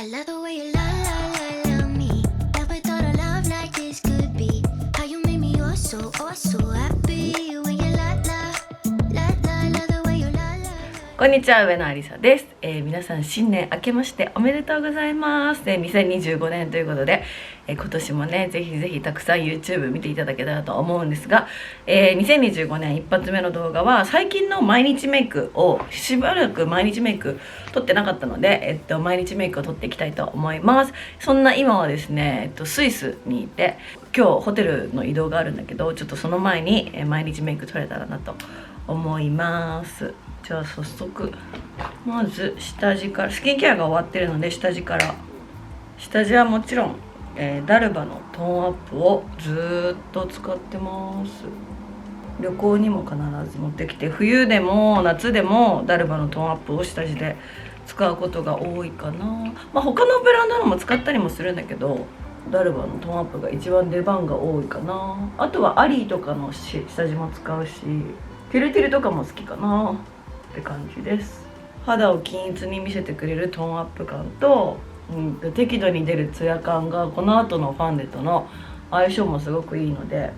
I love the way you love me. Never thought a love like this could be. How you made me oh so happy. When you love the way you love. こんにちは、上野ありさです。皆さん新年明けましておめでとうございます。2025年ということで、今年もねぜひぜひたくさん YouTube 見ていただけたらと思うんですが、2025年一発目の動画は最近の毎日メイクをしばらく毎日メイク撮ってなかったので、毎日メイクを撮っていきたいと思います。そんな今はですね、スイスにいて今日ホテルの移動があるんだけど、ちょっとその前に、毎日メイク撮れたらなと思います。じゃあ早速まず下地から、スキンケアが終わってるので下地から。下地はもちろん、ダルバのトーンアップをずーっと使ってます。旅行にも必ず持ってきて、冬でも夏でもダルバのトーンアップを下地で使うことが多いかな。他のブランドのも使ったりもするんだけど、ダルバのトーンアップが一番出番が多いかな。あとはアリーとかの下地も使うし、ティルティルとかも好きかなって感じです。肌を均一に見せてくれるトーンアップ感と、適度に出るツヤ感がこの後のファンデとの相性もすごくいいので、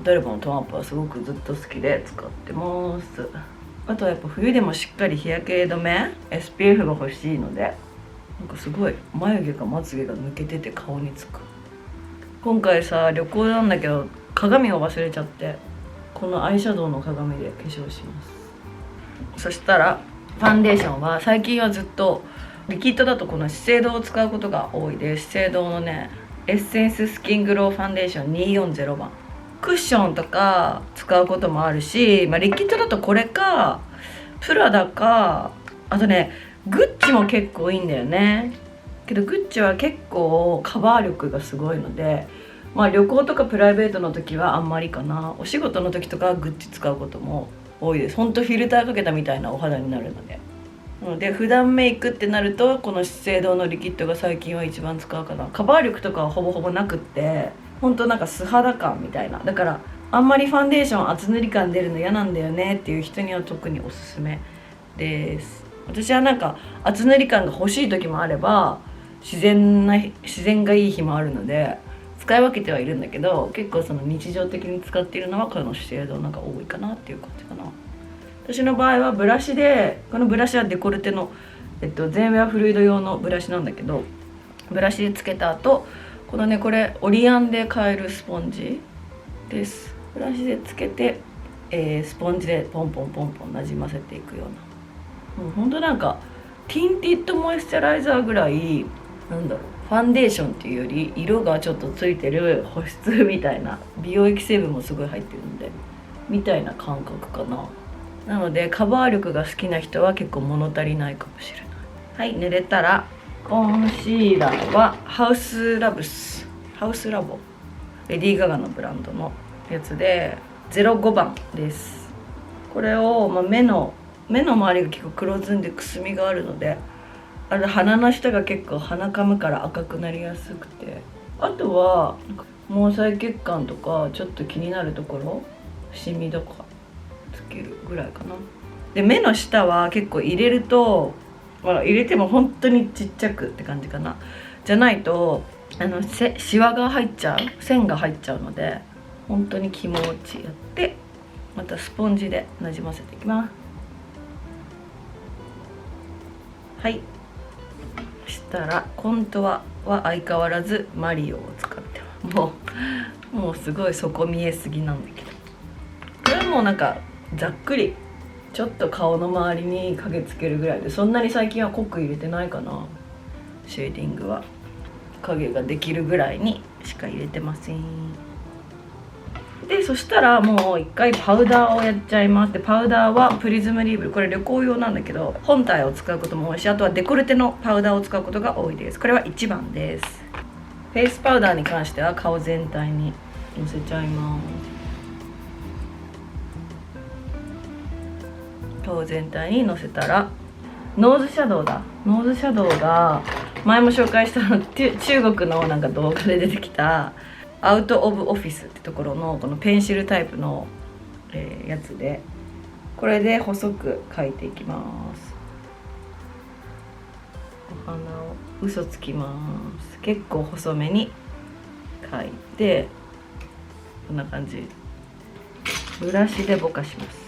ダルバのトーンアップはすごくずっと好きで使ってます。あとはやっぱ冬でもしっかり日焼け止め SPF が欲しいので、なんかすごい眉毛かまつげが抜けてて顔につく。今回さ旅行なんだけど鏡を忘れちゃって、このアイシャドウの鏡で化粧します。そしたらファンデーションは最近はずっとリキッドだとこの資生堂を使うことが多いです。資生堂のねエッセンススキングローファンデーション240番、クッションとか使うこともあるし、リキッドだとこれかプラダか、あとねグッチも結構いいんだよね。けどグッチは結構カバー力がすごいので、旅行とかプライベートの時はあんまりかな。お仕事の時とかはグッチ使うことも多いです。ほんとフィルターかけたみたいなお肌になるので。なので普段メイクってなるとこの資生堂のリキッドが最近は一番使うかな。カバー力とかはほぼほぼなくって、ほんとなんか素肌感みたいな。だからあんまりファンデーション厚塗り感出るの嫌なんだよねっていう人には特におすすめです。私はなんか厚塗り感が欲しい時もあれば自然がいい日もあるので使い分けてはいるんだけど、結構その日常的に使っているのはこの資生堂のが多いかなっていう感じかな。私の場合はブラシで、このブラシはデコルテの、全ウェアフルイド用のブラシなんだけど、ブラシでつけた後このね、これオリアンで買えるスポンジです。ブラシでつけて、スポンジでポンポンポンポンなじませていくような、もうほんとなんかティンティッドモイスチャライザーぐらい、なんだろう、ファンデーションっていうより色がちょっとついてる保湿みたいな、美容液成分もすごい入ってるんでみたいな感覚かな。なのでカバー力が好きな人は結構物足りないかもしれない。はい、塗れたらコンシーラーはハウスラボレディー・ガガのブランドのやつで05番です。これを、目の周りが結構黒ずんでくすみがあるので、あれ鼻の下が結構鼻かむから赤くなりやすくて、あとは毛細血管とかちょっと気になるところシミとかつけるぐらいかな。で目の下は結構入れると、入れても本当にちっちゃくって感じかな。じゃないとシワが入っちゃう、線が入っちゃうので本当に気持ちやって、またスポンジでなじませていきます。はい、そしたらコントゥアは相変わらずマリオを使ってます。もうすごい底見えすぎなんだけど、これもなんかざっくりちょっと顔の周りに影つけるぐらいで、そんなに最近は濃く入れてないかな。シェーディングは影ができるぐらいにしか入れてません。でそしたらもう一回パウダーをやっちゃいます。でパウダーはプリズムリーブル、これ旅行用なんだけど本体を使うことも多いし、あとはデコルテのパウダーを使うことが多いです。これは1番です。フェイスパウダーに関しては顔全体にのせちゃいます。顔全体にのせたらノーズシャドウが前も紹介した中国のなんか動画で出てきたアウトオブオフィスってところのこのペンシルタイプの、やつで、これで細く描いていきます。お花を嘘つきます。結構細めに描いて、こんな感じ。ブラシでぼかします。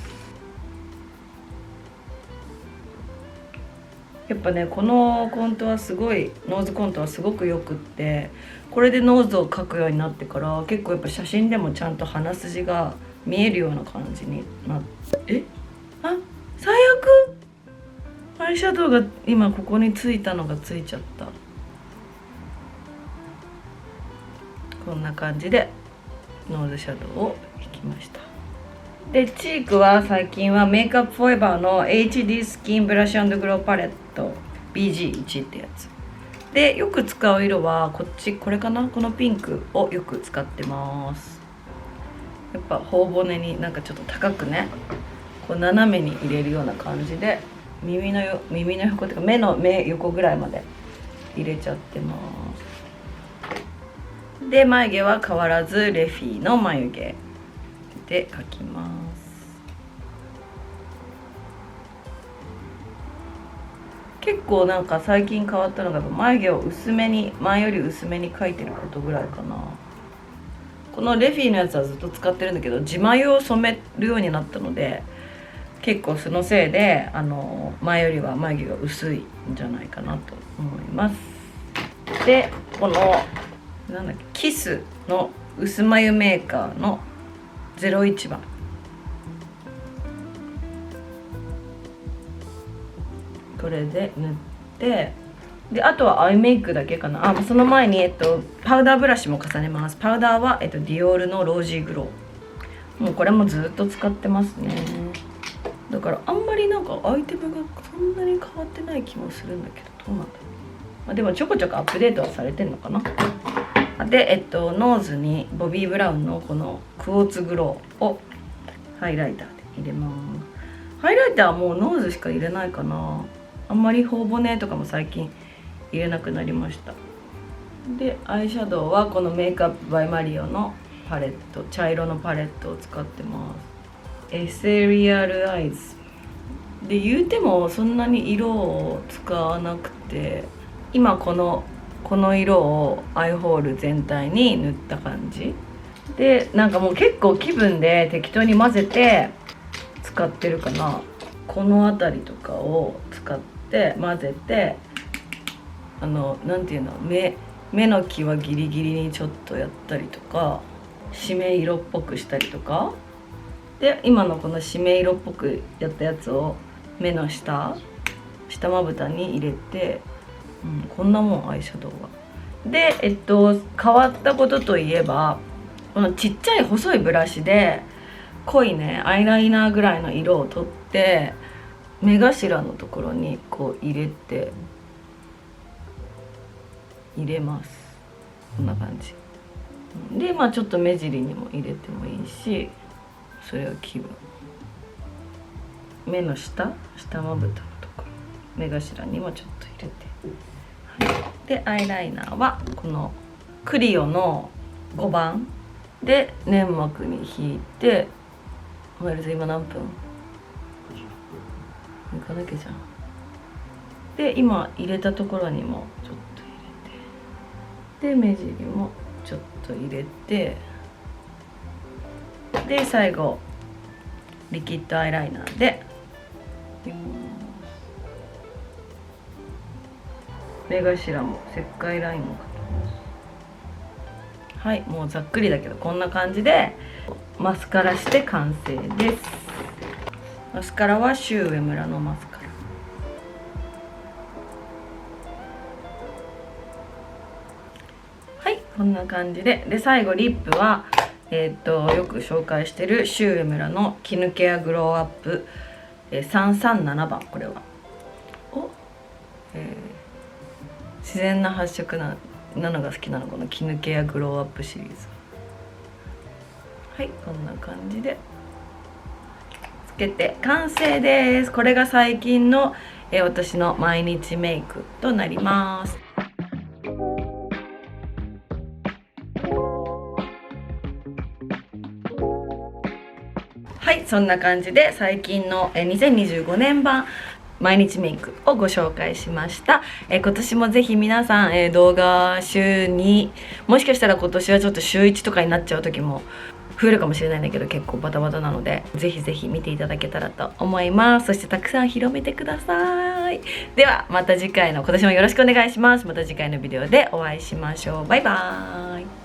やっぱね、このコントはすごい、ノーズコントはすごくよくって、これでノーズを描くようになってから結構やっぱ写真でもちゃんと鼻筋が見えるような感じになって、最悪、アイシャドウが今ここについたのがついちゃった。こんな感じでノーズシャドウを引きました。でチークは最近はメイクアップフォーエバーの HD スキンブラシ&グローパレット BG1 ってやつで、よく使う色はこれかな、このピンクをよく使ってます。やっぱ頬骨になんかちょっと高くね、こう斜めに入れるような感じで、耳の横っていうか目横ぐらいまで入れちゃってます。で眉毛は変わらずレフィーの眉毛で描きます。結構なんか最近変わったのが、眉毛を前より薄めに描いてることぐらいかな。このレフィーのやつはずっと使ってるんだけど、自眉を染めるようになったので、結構そのせいで前よりは眉毛が薄いんじゃないかなと思います。でこのなんだっけ、キスの薄眉メーカーの01番、これで塗って、であとはアイメイクだけかな。その前にパウダーブラシも重ねます。パウダーはディオールのロージーグロー、もうこれもずっと使ってますね。だからあんまりなんかアイテムがそんなに変わってない気もするんだけど、どうなんだろう。でもちょこちょこアップデートはされてるのかな。でノーズにボビー・ブラウンのこのクォーツグローをハイライターで入れます。ハイライターはもうノーズしか入れないかな。あんまり頬骨とかも最近入れなくなりました。でアイシャドウはこのメイクアップバイマリオのパレット、茶色のパレットを使ってます。エセリアルアイズで、言うてもそんなに色を使わなくて、今この色をアイホール全体に塗った感じで、なんかもう結構気分で適当に混ぜて使ってるかな。この辺りとかを使って混ぜて、なんていうの、目の際ギリギリにちょっとやったりとか、締め色っぽくしたりとかで、今のこの締め色っぽくやったやつを目の下まぶたに入れて、こんなもんアイシャドウは。で変わったことといえば、このちっちゃい細いブラシで濃いねアイライナーぐらいの色を取って目頭のところにこう入れます。こんな感じで、ちょっと目尻にも入れてもいいし、それは気分。目の下まぶたのところ、目頭にもちょっと入れて、でアイライナーはこのクリオの5番で粘膜に引いて、マイルズ今何分行かなきゃじゃん。で今入れたところにもちょっと入れて、で目尻もちょっと入れて、で最後リキッドアイライナーで目頭も石灰ラインも描きます。はい、もうざっくりだけどこんな感じでマスカラして完成です。マスカラはシュウエムラのマスカラ。はい、こんな感じで最後リップはよく紹介してるシュウエムラのキヌケアグローアップ337番。これは自然な発色なのが好きなの、このキヌケアグローアップシリーズ。はい、こんな感じでつけて完成です。これが最近の私の毎日メイクとなります。はい、そんな感じで最近の2025年版毎日メイクをご紹介しました。今年もぜひ皆さん、動画週2、もしかしたら今年はちょっと週1とかになっちゃう時も増えるかもしれないんだけど、結構バタバタなのでぜひぜひ見ていただけたらと思います。そしてたくさん広めてください。ではまた次回の、今年もよろしくお願いします。また次回のビデオでお会いしましょう。バイバーイ。